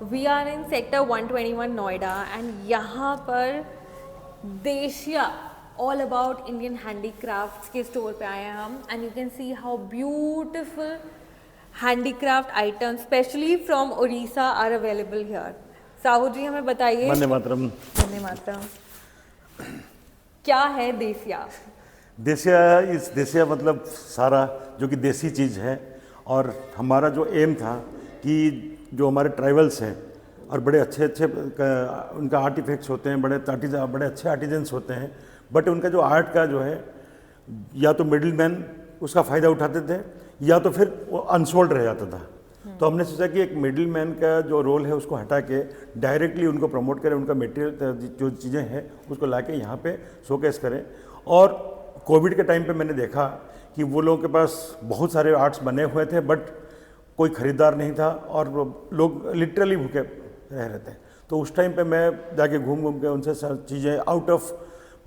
We are in sector 121 Noida and यहाँ पर Deshiya all about Indian handicrafts के स्टोर पे आए हैं हम and you can see how beautiful handicraft items specially from Orissa are available here. Sahu ji हमें बताइए। वंदे मातरम। वंदे मातरम। क्या है देसिया? देसिया मतलब सारा जो कि देसी चीज़ है। और हमारा जो एम था कि जो हमारे ट्राइबल्स हैं और बड़े अच्छे अच्छे उनका आर्टिफैक्ट्स होते हैं, बड़े अच्छे आर्टिजन्स होते हैं, बट उनका जो आर्ट का जो है या तो मिडिल मैन उसका फ़ायदा उठाते थे या तो फिर वो अनसोल्ड रह जाता था। तो हमने सोचा कि एक मिडिल मैन का जो रोल है उसको हटा के डायरेक्टली उनको प्रमोट करें, उनका मटेरियल जो चीज़ें हैं उसको ला के यहाँ पे शोकेस करें। और कोविड के टाइम पे मैंने देखा कि वो लोगों के पास बहुत सारे आर्ट्स बने हुए थे बट कोई ख़रीदार नहीं था और लोग लिटरली भूखे रह रहे थे। तो उस टाइम पे मैं जाके घूम घूम के उनसे सब चीज़ें आउट ऑफ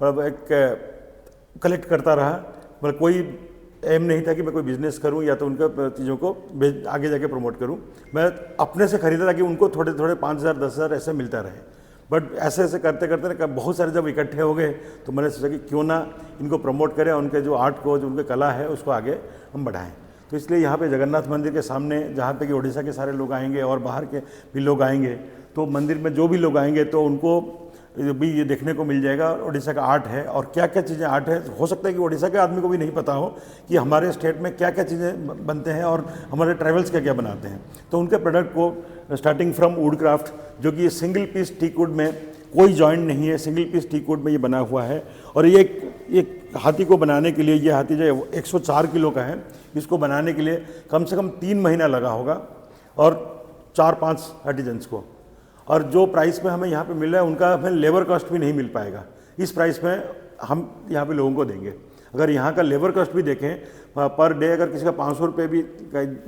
मतलब एक कलेक्ट करता रहा। मतलब कोई एम नहीं था कि मैं कोई बिज़नेस करूं या तो उनका चीज़ों को आगे जाके प्रमोट करूं। मैं अपने से खरीदा ताकि उनको थोड़े थोड़े 5,000 10,000 ऐसे मिलता रहे। बट ऐसे ऐसे करते करते ना बहुत सारे जब इकट्ठे हो गए तो मैंने सोचा कि क्यों ना इनको प्रमोट करें, उनके जो आर्ट को, जो उनके कला है उसको आगे हम बढ़ाएं। तो इसलिए यहाँ पे जगन्नाथ मंदिर के सामने जहाँ पे कि उड़ीसा के सारे लोग आएंगे और बाहर के भी लोग आएंगे, तो मंदिर में जो भी लोग आएंगे तो उनको भी ये देखने को मिल जाएगा उड़ीसा का आर्ट है और क्या क्या चीज़ें आर्ट है। हो सकता है कि उड़ीसा के आदमी को भी नहीं पता हो कि हमारे स्टेट में क्या क्या चीज़ें बनते हैं और हमारे ट्राइबल्स क्या क्या बनाते हैं। तो उनके प्रोडक्ट को स्टार्टिंग फ्रॉम वुड क्राफ्ट, जो कि ये सिंगल पीस टीक वुड में कोई जॉइंट नहीं है, सिंगल पीस टीक वुड में ये बना हुआ है। और ये एक हाथी को बनाने के लिए, ये हाथी जो है 104 किलो का है, इसको बनाने के लिए कम से कम 3 महीना लगा होगा और 4-5 आर्टिजन्स को। और जो प्राइस में हमें यहाँ पे मिल रहा है उनका हमें लेबर कॉस्ट भी नहीं मिल पाएगा इस प्राइस में हम यहाँ पे लोगों को देंगे। अगर यहाँ का लेबर कॉस्ट भी देखें पर डे, अगर किसी का 500 रुपये भी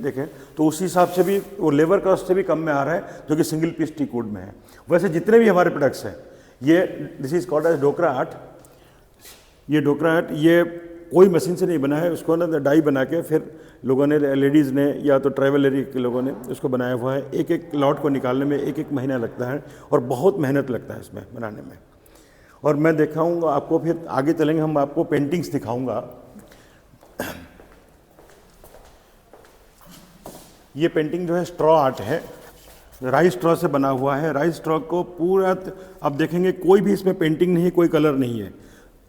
देखें तो उस हिसाब से भी वो लेबर कॉस्ट से भी कम में आ रहा है, जो कि सिंगल पीस टीक वुड में है। वैसे जितने भी हमारे प्रोडक्ट्स हैं, ये this is called as Dokra art. ये डोकरा आर्ट ये कोई मशीन से नहीं बना है, उसको ना डाई बना के फिर लोगों ने, लेडीज़ ने या तो ट्राइबल एरिया के लोगों ने उसको बनाया हुआ है। एक एक लॉट को निकालने में 1-1 महीना लगता है और बहुत मेहनत लगता है इसमें बनाने में। और मैं दिखाऊंगा आपको, फिर आगे चलेंगे हम आपको पेंटिंग्स दिखाऊंगा। ये पेंटिंग जो है स्ट्रॉ आर्ट है, राइस स्ट्रॉ से बना हुआ है। राइस स्ट्रॉ को पूरा आप देखेंगे कोई भी इसमें पेंटिंग नहीं है, कोई कलर नहीं है।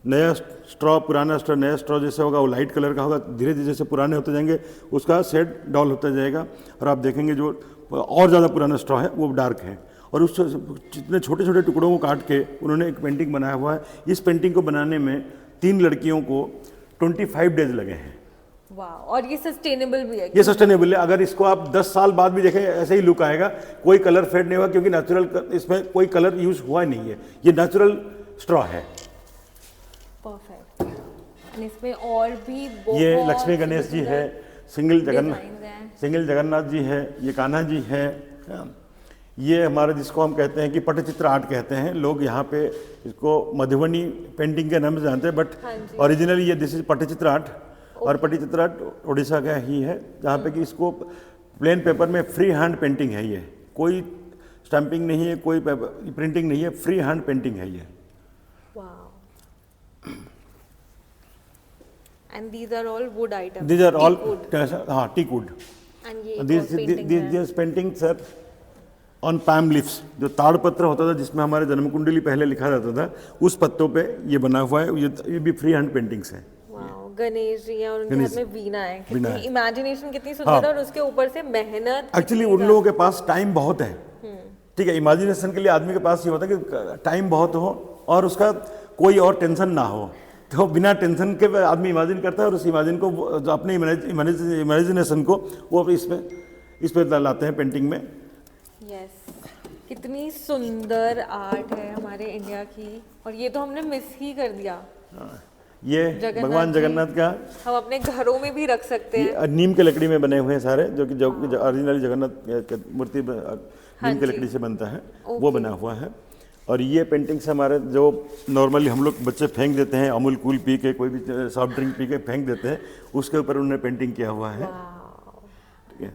नया स्ट्रॉ, पुराना स्ट्रॉ, नया स्ट्रॉ जैसे होगा वो लाइट कलर का होगा, धीरे धीरे जैसे पुराने होते जाएंगे उसका शेड डॉल होता जाएगा। और आप देखेंगे जो और ज़्यादा पुराना स्ट्रॉ है वो डार्क है। और उस जितने छोटे छोटे टुकड़ों को काट के उन्होंने एक पेंटिंग बनाया हुआ है। इस पेंटिंग को बनाने में 3 लड़कियों को 25 डेज लगे हैं। वाह, और ये सस्टेनेबल भी है? ये सस्टेनेबल है। अगर इसको आप 10 साल बाद भी देखें ऐसे ही लुक आएगा, कोई कलर फेड नहीं हुआ, क्योंकि नेचुरल, इसमें कोई कलर यूज हुआ नहीं है, ये नेचुरल स्ट्रॉ है। परफेक्ट। इसमें और भी ये लक्ष्मी गणेश जी है, सिंगल जगन्नाथ जी है, ये कान्हा जी है। ये हमारा जिसको हम कहते हैं कि पटचित्र आर्ट कहते हैं लोग, यहाँ पे इसको मधुबनी पेंटिंग के नाम से जानते हैं, बट ओरिजिनली ये दिस इज पटचित्र आर्ट। और पटचित्र आर्ट उड़ीसा का ही है, जहाँ पे कि इसको प्लेन पेपर में फ्री हैंड पेंटिंग है। ये कोई स्टैंपिंग नहीं है, कोई प्रिंटिंग नहीं है, फ्री हैंड पेंटिंग है ये। And these are all wood items. These are all हाँ teak wood. And ये these paintings are on palm leaves, जो ताड़ पत्र होता था जिसमें हमारे जन्म कुंडली पहले लिखा जाता था, उस पत्तों पे ये बना हुआ है। ये भी फ्री हैंड पेंटिंग्स हैं। गणेश जी हैं और उनके हाथ में वीणा है। कितनी इमेजिनेशन, कितनी सुंदर है। और उसके ऊपर से मेहनत। एक्चुअली उन लोगों के पास टाइम बहुत है, ठीक है। इमेजिनेशन के लिए आदमी के पास ये होता है कि टाइम बहुत हो और उसका कोई और टेंशन ना हो, तो बिना टेंशन के आदमी इमेजिन करता है और उस इमेजिन को, अपने इमेजिनेशन को वो इस पे लाते हैं पेंटिंग में। यस, कितनी सुंदर आर्ट है हमारे इंडिया की, और ये तो हमने मिस ही कर दिया। ये भगवान जगन्नाथ का हम अपने घरों में भी रख सकते हैं। नीम के लकड़ी में बने हुए हैं सारे, जो कि ओरिजिनली जगन्नाथ मूर्ति नीम के लकड़ी से बनता है, वो बना हुआ है। और ये पेंटिंग्स हमारे जो नॉर्मली हम लोग बच्चे फेंक देते हैं, अमूल कूल पी के, कोई भी सॉफ्ट ड्रिंक पी के फेंक देते हैं, उसके ऊपर उन्होंने पेंटिंग किया हुआ है, ठीक है।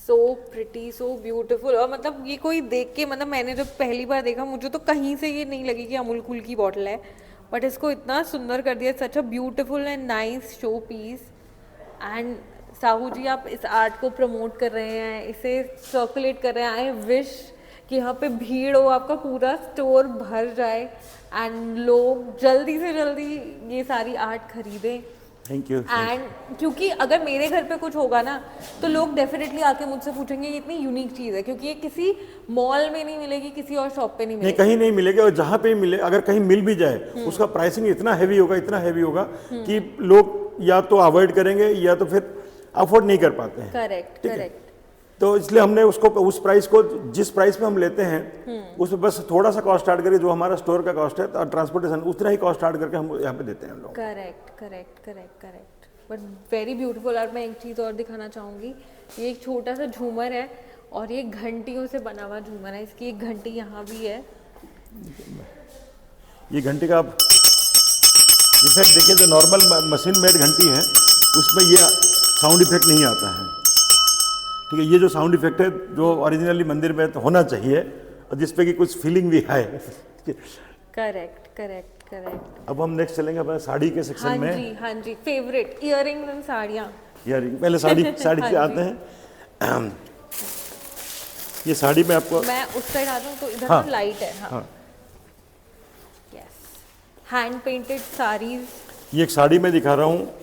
So pretty, so beautiful. और मतलब ये कोई देख के, मतलब मैंने जब पहली बार देखा मुझे तो कहीं से ये नहीं लगी कि अमूल कूल की बॉटल है, बट इसको इतना सुंदर कर दिया। Such a beautiful and nice showpiece. And Sahu ji आप इस आर्ट को प्रमोट कर रहे हैं, इसे सर्कुलेट कर रहे हैं। आई विश कि यहाँ पे भीड़ हो, आपका पूरा स्टोर भर जाए एंड लोग जल्दी से जल्दी ये सारी आर्ट खरीदें। Thank you. एंड क्योंकि अगर मेरे घर पे कुछ होगा ना तो लोग डेफिनेटली आके मुझसे पूछेंगे ये इतनी यूनिक चीज़ है, क्योंकि ये किसी मॉल में नहीं मिलेगी, किसी और शॉप पे नहीं नहीं, मिलेगी। कहीं नहीं मिलेगा। और जहाँ पे मिले, अगर कहीं मिल भी जाए, उसका प्राइसिंग इतना हैवी होगा, इतना हैवी होगा कि लोग या तो अवॉइड करेंगे या तो फिर अफोर्ड नहीं कर पाते हैं। करेक्ट ठीक है? करेक्ट। तो इसलिए हमने उसको, उस प्राइस को, जिस प्राइस पे हम लेते हैं उसमें बस थोड़ा सा कॉस्ट ऐड करके, जो हमारा स्टोर का कॉस्ट है और ट्रांसपोर्टेशन, उतना ही कॉस्ट ऐड करके हम यहाँ पे देते हैं हम लोग। Correct correct correct correct, but very beautiful. और मैं एक चीज़ और दिखाना चाहूँगी, ये एक छोटा सा झूमर है और ये घंटियों से बना हुआ झूमर है। इसकी एक घंटी यहाँ भी है। ये घंटी का आप इफेक्ट देखिए, जो नॉर्मल मशीन मेड घंटी है उसमें ये साउंड इफेक्ट नहीं आता है। ठीक है, ये जो साउंड इफेक्ट है जो ओरिजिनली मंदिर में तो होना चाहिए और जिसपे कि कुछ फीलिंग भी आए। Correct correct correct. अब हम नेक्स्ट चलेंगे अपने साड़ी के सेक्शन हाँ में। जी हाँ जी, फेवरेट इयररिंग्स एंड साड़ियाँ। यार पहले साड़ी साड़ी हाँ से आते जी। हैं। ये साड़ी में आपको, मैं उस साइड आता हूँ तो इधर हाँ, तो लाइट है। हाँ हाँ, यस, हैंड पेंटेड साड़ीज। ये एक साड़ी मैं दिखा रहा हूँ।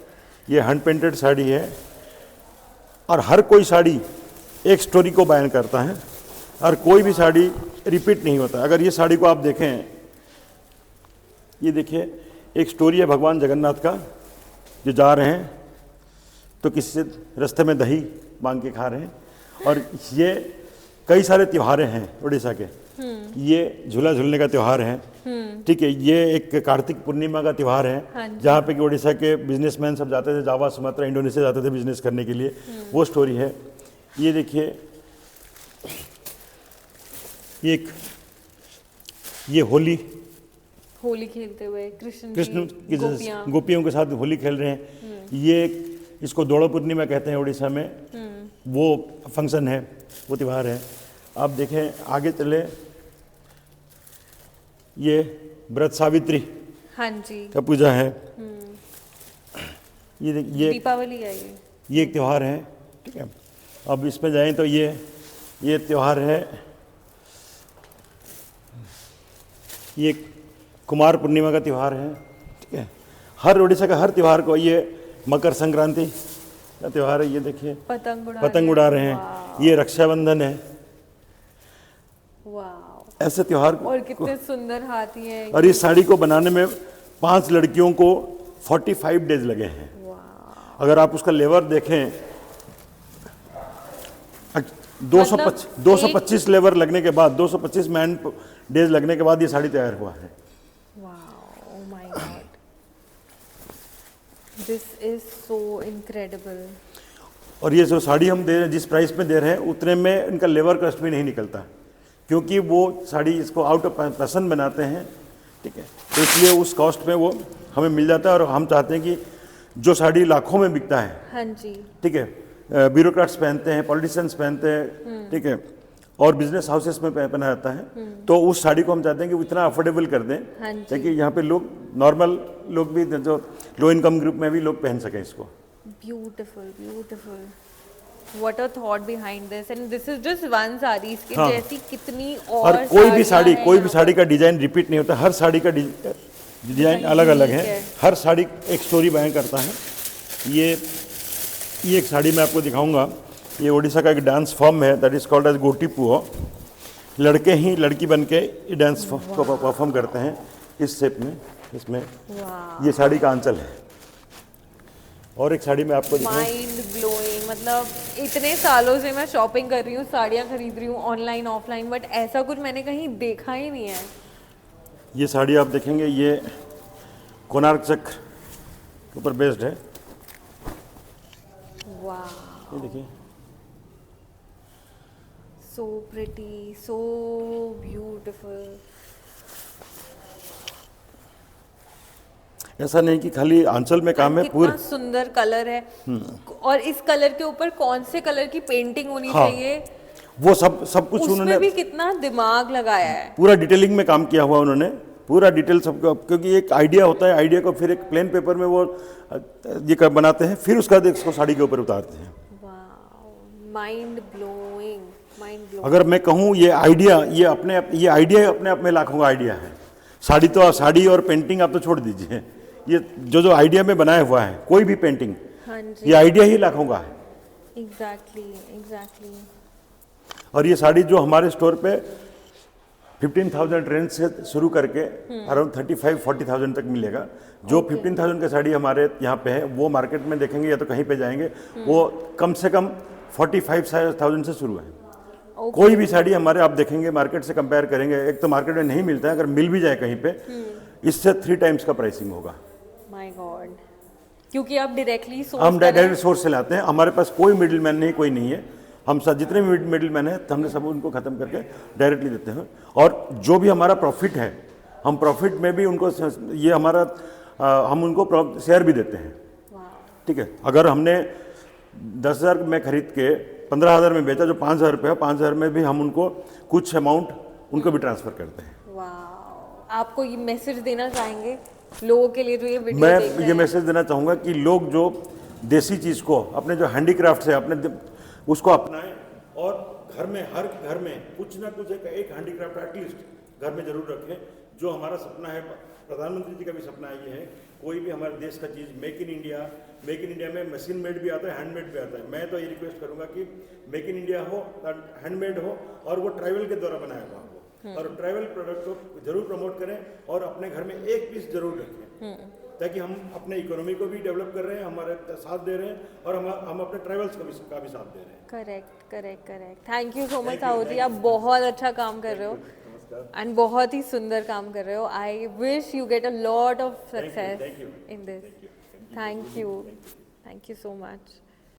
ये हैंड पेंटेड साड़ी है और हर कोई साड़ी एक स्टोरी को बयान करता है और कोई भी साड़ी रिपीट नहीं होता। अगर ये साड़ी को आप देखें, ये देखिए, एक स्टोरी है भगवान जगन्नाथ का, जो जा रहे हैं तो किसी से रास्ते में दही मांग के खा रहे हैं। और ये कई सारे त्योहार हैं उड़ीसा के। ये झूला झूलने का त्यौहार है। ठीक है, ये एक कार्तिक पूर्णिमा का त्यौहार हाँ है, जी। जहाँ पे कि उड़ीसा के बिजनेसमैन सब जाते थे, जावा, सुमात्रा, इंडोनेशिया जाते थे बिजनेस करने के लिए। वो स्टोरी है। ये देखिए, ये होली खेलते हुए कृष्ण कृष्ण जी, की गोपियाँ। गोपियों के साथ होली खेल रहे हैं। ये इसको दोड़ो पूर्णिमा कहते हैं उड़ीसा में। वो फंक्शन है, वो त्यौहार है। आप देखें आगे चले, ये व्रत सावित्री हाँ जी, का पूजा है। ये दीपावली है ये। एक त्यौहार है। ठीक है, अब इसमें जाएं तो ये त्यौहार है, ये कुमार पूर्णिमा का त्यौहार है। ठीक है, हर उड़ीसा का हर त्यौहार को, ये मकर संक्रांति का त्यौहार है। ये देखिए पतंग उड़ा रहे हैं। ये रक्षाबंधन है। वाह, ऐसे त्यौहार और कितने सुंदर हाथी हैं। और इस साड़ी को बनाने में 5 लड़कियों को 45 डेज लगे हैं। वाह, अगर आप उसका लेबर देखें, 225 लेबर लगने के बाद, 225 मैन डेज लगने के बाद ये साड़ी तैयार हुआ है। वाह, oh my God, this is so incredible. और ये जो साड़ी हम दे रहे हैं, जिस प्राइस में दे रहे हैं, उतने में इनका लेबर कॉस्ट भी नहीं निकलता, क्योंकि वो साड़ी इसको आउट ऑफ पैसन बनाते हैं। ठीक है, तो इसलिए उस कॉस्ट में वो हमें मिल जाता है। और हम चाहते हैं कि जो साड़ी लाखों में बिकता है, हाँ जी, ठीक है, ब्यूरोक्रेट्स पहनते हैं, पॉलिटिशियंस पहनते हैं, ठीक है, और बिजनेस हाउसेस में पहना जाता है, तो उस साड़ी को हम चाहते हैं कि वो इतना अफोर्डेबल कर दें, हाँ जी। ताकि यहाँ पे लोग, नॉर्मल लोग भी, जो लो इनकम ग्रुप में भी लोग पहन सकें इसको। Beautiful beautiful, what a thought behind this. And this is just one sari, इसके हाँ। जैसी कितनी और और कोई भी साड़ी, हैं कोई भी यहाँ साड़ी का डिजाइन रिपीट नहीं होता। हर साड़ी का डिजाइन अलग अलग ठीक है। है। हर साड़ी एक स्टोरी बयां करता है। ये एक साड़ी मैं आपको दिखाऊंगा। ये उड़ीसा का एक डांस फॉर्म है, दैट इज कॉल्ड एज गोटी पुओ। लड़के ही लड़की बन के ये डांस को परफॉर्म करते हैं इस शेप में। इसमें वाह, ये साड़ी का आंचल है। और एक साड़ी मैं आपको दिखाऊं। Mind blowing. मतलब इतने सालों से मैं शॉपिंग कर रही हूँ, साड़ियाँ खरीद रही हूँ ऑनलाइन ऑफलाइन, बट ऐसा कुछ मैंने कहीं देखा ही नहीं है। ये साड़ी आप देखेंगे, ये कोणार्क चक्र के ऊपर बेस्ड है। वाह, ये देखिए, so pretty, so beautiful. ऐसा नहीं कि खाली आंचल में काम है, कितना पूरे सुंदर कलर है, और इस कलर के ऊपर कौन से कलर की पेंटिंग होनी हाँ, चाहिए, वो सब कुछ उन्होंने उसमें भी कितना दिमाग लगाया है। पूरा डिटेलिंग में काम किया हुआ उन्होंने, पूरा डिटेल सबको, क्योंकि एक आइडिया होता है, आइडिया को फिर एक प्लेन पेपर में वो बनाते हैं, फिर उसका इसको साड़ी के ऊपर उतारते हैं। Mind blowing, mind blowing. अगर मैं कहूँ ये आइडिया अपने आप में लाखों का आइडिया है। साड़ी और पेंटिंग आप तो छोड़ दीजिए, ये जो आइडिया में बनाया हुआ है कोई भी पेंटिंग, हाँ जी, ये आइडिया ही लाखों का है। एग्जैक्टली। और ये साड़ी जो हमारे स्टोर पे 15,000 रेंज से शुरू करके अराउंड 35-40,000 तक मिलेगा। जो 15,000 का साड़ी हमारे यहाँ पे है वो मार्केट में देखेंगे या तो कहीं पे जाएंगे, वो कम से कम 45,000 से शुरू है। कोई भी साड़ी हमारे आप देखेंगे मार्केट से कंपेयर करेंगे, एक तो मार्केट में नहीं मिलता है, अगर मिल भी जाए कहीं पे इससे 3 टाइम्स का प्राइसिंग होगा। माय गॉड, क्योंकि आप डायरेक्टली हम डायरेक्ट सोर्स से लाते हैं, हमारे पास कोई मिडिल मैन नहीं, कोई नहीं है। हम सब जितने भी मिडिल मैन है हमने सब उनको ख़त्म करके डायरेक्टली देते हैं। और जो भी हमारा प्रॉफिट है, हम प्रॉफिट में भी उनको ये हमारा हम उनको शेयर भी देते हैं। ठीक है, अगर हमने 10,000 में खरीद के 15,000 में बेचा, जो 5,000 रुपये है, 5,000 में भी हम उनको कुछ अमाउंट उनको भी ट्रांसफ़र करते हैं। वाह, आपको ये मैसेज देना चाहेंगे लोगों के लिए जो ये वीडियो मैं देख रहे ये हैं? मैसेज देना चाहूँगा कि लोग जो देसी चीज़ को, अपने जो हैंडीक्राफ्ट है अपने उसको अपनाएं, और घर में, हर घर में कुछ ना कुछ एक हैंडीक्राफ्ट एटलीस्ट घर में जरूर रखें। जो हमारा सपना है, प्रधानमंत्री जी का भी सपना ये है, कोई भी हमारे देश का चीज़ मेक इन इंडिया में मशीन मेड भी आता है, हैंडमेड भी आता है। मैं तो ये रिक्वेस्ट करूंगा कि मेक इन इंडिया हो, हैंडमेड हो, और वो ट्राइबल के द्वारा बनाया हुआ हो, और ट्राइबल प्रोडक्ट को जरूर प्रमोट करें, और अपने घर में एक पीस जरूर रखें, ताकि हम अपने इकोनॉमी को भी डेवलप कर रहे हैं, हमारे साथ दे रहे हैं, और हम अपने ट्राइबल्स का भी साथ दे रहे हैं। Correct. Thank you so much Sahu ji, आप बहुत अच्छा काम कर रहे हो एंड बहुत ही सुंदर काम कर रहे हो। I wish you get a lot of success in this. Thank you so much.